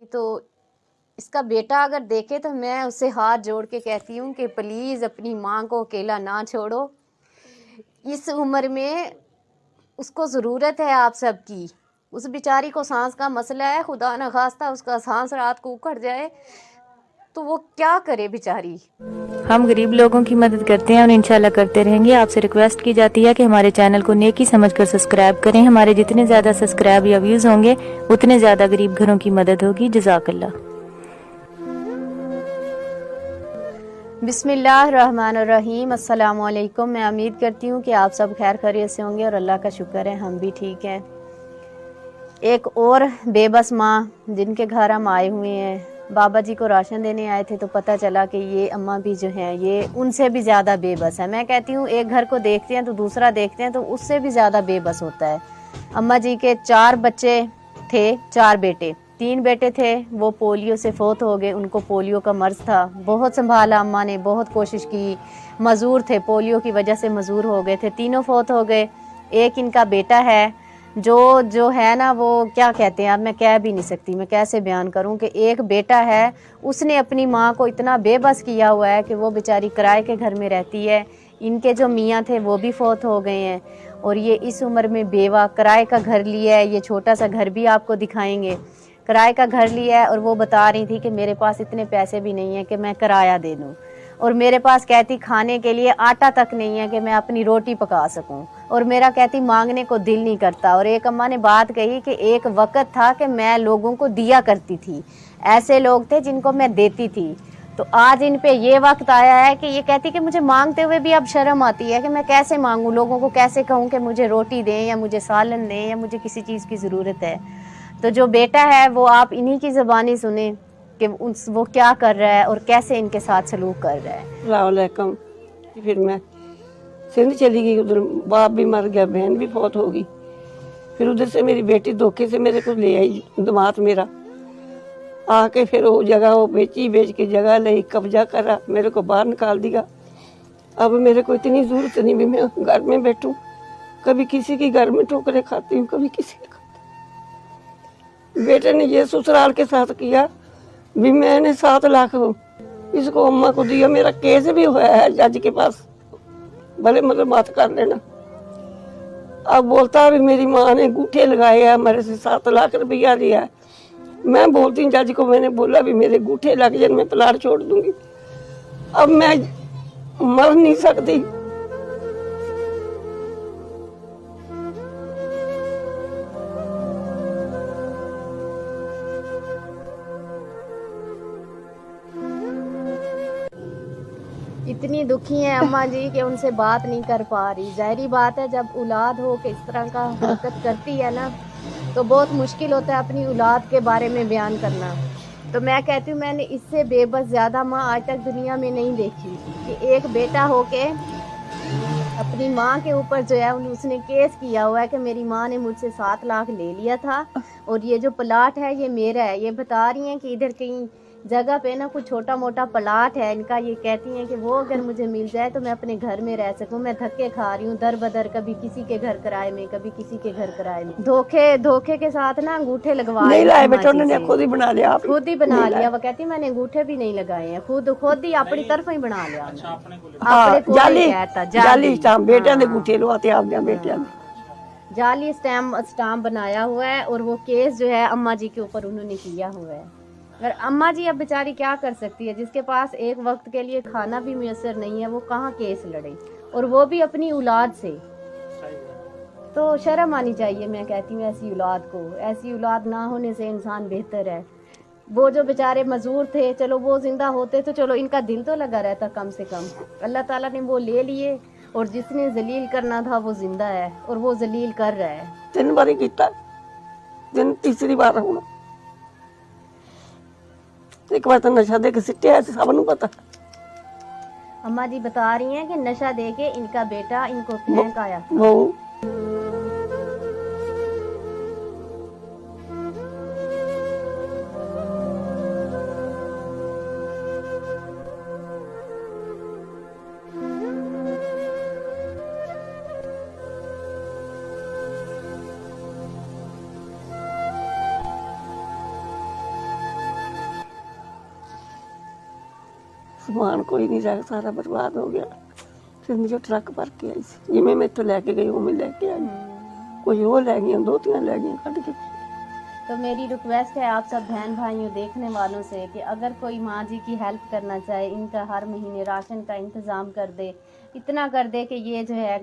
तो इसका बेटा अगर देखे तो मैं उससे हाथ जोड़ के कहती हूँ कि प्लीज़ अपनी माँ को अकेला ना छोड़ो। इस उम्र में उसको ज़रूरत है आप सबकी। उस बेचारी को सांस का मसला है, खुदा न खास्ता उसका सांस रात को उखड़ जाए तो वो क्या करे बेचारी। हम गरीब लोगों की मदद करते हैं और इंशाल्लाह करते रहेंगे। आपसे रिक्वेस्ट की जाती है कि हमारे चैनल को नेकी समझकर सब्सक्राइब करें। हमारे जितने ज़्यादा सब्सक्राइब या व्यूज़ होंगे उतने ज़्यादा गरीब घरों की मदद होगी। जज़ाकल्लाह। बिस्मिल्लाहिर्रहमानिर्रहीम। अस्सलाम वालेकुम। मैं उम्मीद करती हूँ कि आप सब खैर खैरियत से होंगे और अल्लाह का शुक्र है हम भी ठीक हैं। एक और बेबस माँ जिनके घर हम आए हुए हैं, बाबा जी को राशन देने आए थे तो पता चला कि ये अम्मा भी जो हैं ये उनसे भी ज़्यादा बेबस है। मैं कहती हूँ एक घर को देखते हैं तो दूसरा देखते हैं तो उससे भी ज़्यादा बेबस होता है। अम्मा जी के 4 बच्चे थे, 4 बेटे, 3 बेटे थे वो पोलियो से फोत हो गए। उनको पोलियो का मर्ज़ था। बहुत संभाला अम्मा ने, बहुत कोशिश की। मज़दूर थे, पोलियो की वजह से मज़दूर हो गए थे, तीनों फोत हो गए। एक इनका बेटा है जो है ना, वो क्या कहते हैं, अब मैं कह भी नहीं सकती, मैं कैसे बयान करूं कि एक बेटा है उसने अपनी माँ को इतना बेबस किया हुआ है कि वो बेचारी किराए के घर में रहती है। इनके जो मियाँ थे वो भी फौत हो गए हैं और ये इस उम्र में बेवा, किराए का घर लिया है। ये छोटा सा घर भी आपको दिखाएंगे, किराए का घर लिया है। और वो बता रही थी कि मेरे पास इतने पैसे भी नहीं है कि मैं किराया दे दूँ, और मेरे पास कहती खाने के लिए आटा तक नहीं है कि मैं अपनी रोटी पका सकूं, और मेरा कहती मांगने को दिल नहीं करता। और एक अम्मा ने बात कही कि एक वक्त था कि मैं लोगों को दिया करती थी, ऐसे लोग थे जिनको मैं देती थी। तो आज इन पे ये वक्त आया है कि ये कहती कि मुझे मांगते हुए भी अब शर्म आती है कि मैं कैसे मांगूं, लोगों को कैसे कहूं कि मुझे रोटी दें या मुझे सालन दें या मुझे किसी चीज़ की ज़रूरत है। तो जो बेटा है वो आप इन्हीं की ज़बानी सुने कि वो क्या कर रहा है और कैसे इनके साथ सलूक कर रहा है। वालेकुम। फिर मैं सिंध चली गई, उधर बाप भी मर गया, बहन भी फौत हो गई। फिर उधर से मेरी बेटी धोखे से मेरे को ले आई, दामाद मेरा आके फिर वो जगह वो बेच के जगह ले कब्जा करा, मेरे को बाहर निकाल दिया। अब मेरे को इतनी जरूरत नहीं भी मैं घर में बैठूं, कभी किसी के घर में ठोकरे खाती हूँ, कभी किसी के खाती। बेटे ने ये ससुराल के साथ किया भी, मैंने 7 लाख इसको अम्मा को दिया। मेरा केस भी हुआ है जज के पास, भले मतलब बात कर लेना। अब बोलता भी मेरी माँ ने अंगूठे लगाए हैं, मेरे से 7 लाख रुपया लिया है। मैं बोलती हूँ जज को, मैंने बोला भी मेरे अंगूठे लग जाए मैं प्लाट छोड़ दूंगी। अब मैं मर नहीं सकती। इतनी दुखी है अम्मा जी कि उनसे बात नहीं कर पा रही। जाहिर बात है जब औलाद हो के इस तरह का हरकत करती है ना तो बहुत मुश्किल होता है अपनी औलाद के बारे में बयान करना। तो मैं कहती हूँ मैंने इससे बेबस ज़्यादा माँ आज तक दुनिया में नहीं देखी कि एक बेटा हो के अपनी माँ के ऊपर जो है उसने केस किया हुआ है कि मेरी माँ ने मुझसे 7 लाख ले लिया था और ये जो प्लाट है ये मेरा है। ये बता रही हैं कि इधर कहीं जगह पे ना कुछ छोटा मोटा प्लाट है इनका। ये कहती हैं कि वो अगर मुझे मिल जाए तो मैं अपने घर में रह सकूं। मैं धक्के खा रही हूँ दर बदर, कभी किसी के घर किराए में, कभी किसी के घर किराए में। धोखे के साथ ना अंगूठे लगवाए नहीं लाए बेटा, उन्होंने खुद ही बना लिया। खुद ही बना लिया। वो कहती मैंने अंगूठे भी नहीं लगाए हैं, खुद ही अपनी तरफ ही बना लिया। जाली स्टाम्प बेटिया ने अंगूठे लवाते आपने बेटिया ने जाली स्टाम्प बनाया हुआ है और वो केस जो है अम्मा जी के ऊपर उन्होंने किया हुआ है। अगर अम्मा जी अब बेचारी क्या कर सकती है, जिसके पास एक वक्त के लिए खाना भी मुयसर नहीं है, वो कहाँ केस लड़े, और वो भी अपनी औलाद से। तो शर्म आनी चाहिए। मैं कहती हूँ ऐसी औलाद को, ऐसी औलाद ना होने से इंसान बेहतर है। वो जो बेचारे मजदूर थे, चलो वो जिंदा होते तो चलो इनका दिल तो लगा रहता कम से कम। अल्लाह ताला ने वो ले लिए और जिसने जलील करना था वो जिंदा है और वो जलील कर रहा है। 3 बार कीता, तीसरी बार हूं। एक बार तो नशा दे के सिट्टे है, सबनू पता। अम्मा जी बता रही हैं कि नशा दे के इनका बेटा इनको फेंक आया था। वो समान कोई नहीं रहा, सारा बर्बाद हो गया। फिर मुझे ट्रक भर के आई सी, जिमें मैं तो लैके गई उमें लैके आई, कोई वो लै गई, दोतियां लै गई कट के। तो मेरी रिक्वेस्ट है आप सब बहन भाइयों देखने वालों से कि अगर कोई माँ जी की हेल्प करना चाहे, इनका हर महीने राशन का इंतज़ाम कर दे, इतना कर दे कि ये जो है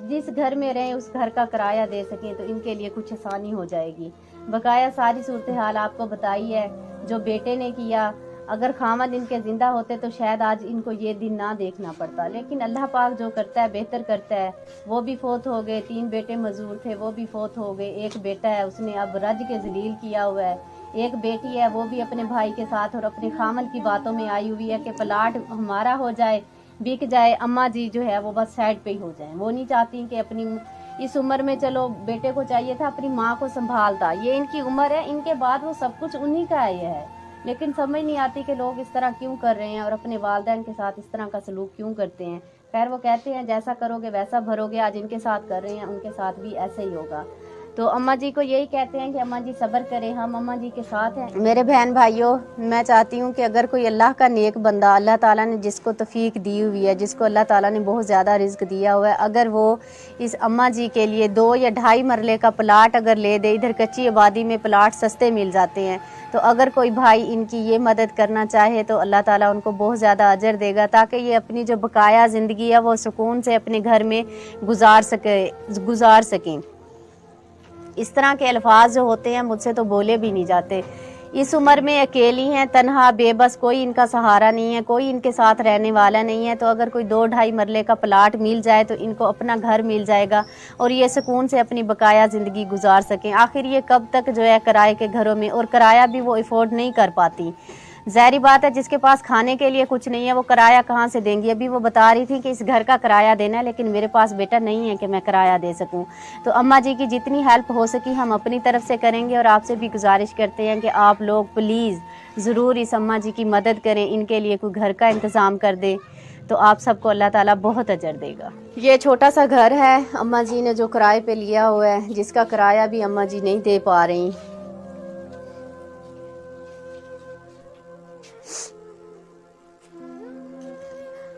जिस घर में रहें उस घर का किराया दे सकें, तो इनके लिए कुछ आसानी हो जाएगी। बकाया सारी सूरत हाल आपको बताई है जो बेटे ने किया। अगर खामद इनके ज़िंदा होते तो शायद आज इनको ये दिन ना देखना पड़ता, लेकिन अल्लाह पाक जो करता है बेहतर करता है। वो भी फौत हो गए, 3 बेटे मजदूर थे वो भी फौत हो गए। एक बेटा है उसने अब रज के जलील किया हुआ है। एक बेटी है वो भी अपने भाई के साथ और अपने खामद की बातों में आई हुई है कि प्लाट हमारा हो जाए, बिक जाए, अम्मा जी जो है वो बस साइड पे ही हो जाए। वो नहीं चाहती कि अपनी इस उम्र में, चलो बेटे को चाहिए था अपनी माँ को संभालता, ये इनकी उम्र है, इनके बाद वो सब कुछ उन्हीं का है। लेकिन समझ नहीं आती कि लोग इस तरह क्यों कर रहे हैं और अपने वालिदैन के साथ इस तरह का सलूक क्यों करते हैं। खैर वो कहते हैं जैसा करोगे वैसा भरोगे, आज इनके साथ कर रहे हैं उनके साथ भी ऐसे ही होगा। तो अम्मा जी को यही कहते हैं कि अम्मा जी सब्र करें, हम अम्मा जी के साथ हैं। मेरे बहन भाइयों, मैं चाहती हूँ कि अगर कोई अल्लाह का नेक बंदा, अल्लाह ताला ने जिसको तौफीक दी हुई है, जिसको अल्लाह ताला ने बहुत ज़्यादा रिज्क दिया हुआ है, अगर वो इस अम्मा जी के लिए 2 या 2.5 मरले का प्लाट अगर ले दे, इधर कच्ची आबादी में प्लाट सस्ते मिल जाते हैं, तो अगर कोई भाई इनकी ये मदद करना चाहे तो अल्लाह ताला उनको बहुत ज़्यादा अजर देगा, ताकि ये अपनी जो बकाया ज़िंदगी है वो सुकून से अपने घर में गुजार सकें। इस तरह के अल्फाज जो होते हैं मुझसे तो बोले भी नहीं जाते। इस उम्र में अकेली हैं, तन्हा, बेबस, कोई इनका सहारा नहीं है, कोई इनके साथ रहने वाला नहीं है। तो अगर कोई 2-2.5 मरले का प्लाट मिल जाए तो इनको अपना घर मिल जाएगा और ये सुकून से अपनी बकाया ज़िंदगी गुजार सकें। आखिर ये कब तक जो है किराए के घरों में, और किराया भी वो अफोर्ड नहीं कर पाती। ज़ाहिर बात है जिसके पास खाने के लिए कुछ नहीं है वो किराया कहाँ से देंगी। अभी वो बता रही थी कि इस घर का किराया देना है, लेकिन मेरे पास बेटा नहीं है कि मैं किराया दे सकूं। तो अम्मा जी की जितनी हेल्प हो सकी हम अपनी तरफ से करेंगे और आपसे भी गुजारिश करते हैं कि आप लोग प्लीज़ ज़रूर इस अम्मा जी की मदद करें, इनके लिए कोई घर का इंतज़ाम कर दें, तो आप सबको अल्लाह ताला बहुत अजर देगा। ये छोटा सा घर है अम्मा जी ने जो किराए पे लिया हुआ है, जिसका किराया भी अम्मा जी नहीं दे पा रही।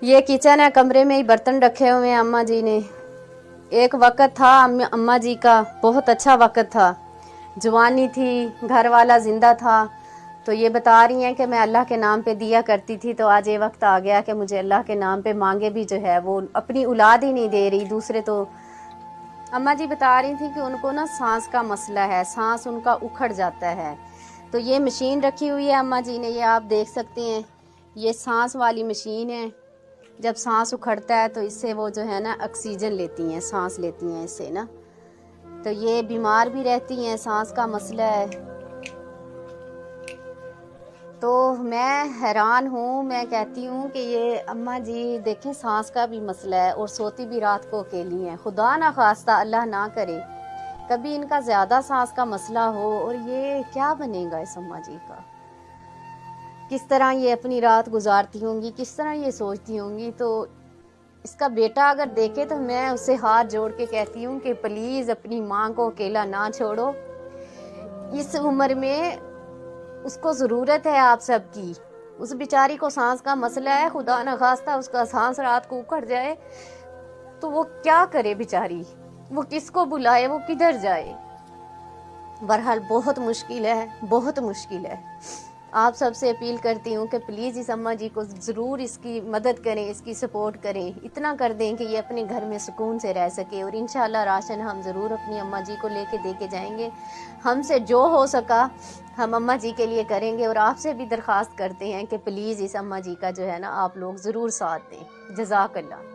ये किचन है, कमरे में ही बर्तन रखे हुए हैं अम्मा जी ने। एक वक्त था अम्मा जी का, बहुत अच्छा वक्त था, जवानी थी, घर वाला जिंदा था। तो ये बता रही हैं कि मैं अल्लाह के नाम पे दिया करती थी, तो आज ये वक्त आ गया कि मुझे अल्लाह के नाम पे मांगे भी जो है वो अपनी औलाद ही नहीं दे रही दूसरे। तो अम्मा जी बता रही थी कि उनको ना सांस का मसला है, सांस उनका उखड़ जाता है। तो ये मशीन रखी हुई है अम्मा जी ने, ये आप देख सकते हैं, ये सांस वाली मशीन है। जब सांस उखड़ता है तो इससे वो जो है ना ऑक्सीजन लेती हैं, सांस लेती हैं इससे ना। तो ये बीमार भी रहती हैं, सांस का मसला है। तो मैं हैरान हूँ, मैं कहती हूँ कि ये अम्मा जी देखें सांस का भी मसला है और सोती भी रात को अकेली हैं। खुदा ना खास्ता, अल्लाह ना करे कभी इनका ज़्यादा सांस का मसला हो, और ये क्या बनेगा इस अम्मा जी का। किस तरह ये अपनी रात गुजारती होंगी, किस तरह ये सोचती होंगी। तो इसका बेटा अगर देखे तो मैं उससे हाथ जोड़ के कहती हूँ कि प्लीज़ अपनी माँ को अकेला ना छोड़ो। इस उम्र में उसको ज़रूरत है आप सबकी। उस बेचारी को सांस का मसला है, खुदा न खास्ता उसका सांस रात को उखड़ जाए तो वो क्या करे बेचारी, वो किसको बुलाए, वो किधर जाए। बहरहाल बहुत मुश्किल है, बहुत मुश्किल है। आप सबसे अपील करती हूँ कि प्लीज़ इस अम्मा जी को ज़रूर इसकी मदद करें, इसकी सपोर्ट करें, इतना कर दें कि ये अपने घर में सुकून से रह सके। और इंशाल्लाह राशन हम ज़रूर अपनी अम्मा जी को लेके दे के जाएंगे। हमसे जो हो सका हम अम्मा जी के लिए करेंगे, और आपसे भी दरख्वास्त करते हैं कि प्लीज़ इस अम्मा जी का जो है ना आप लोग ज़रूर साथ दें। जज़ाकल्लाह।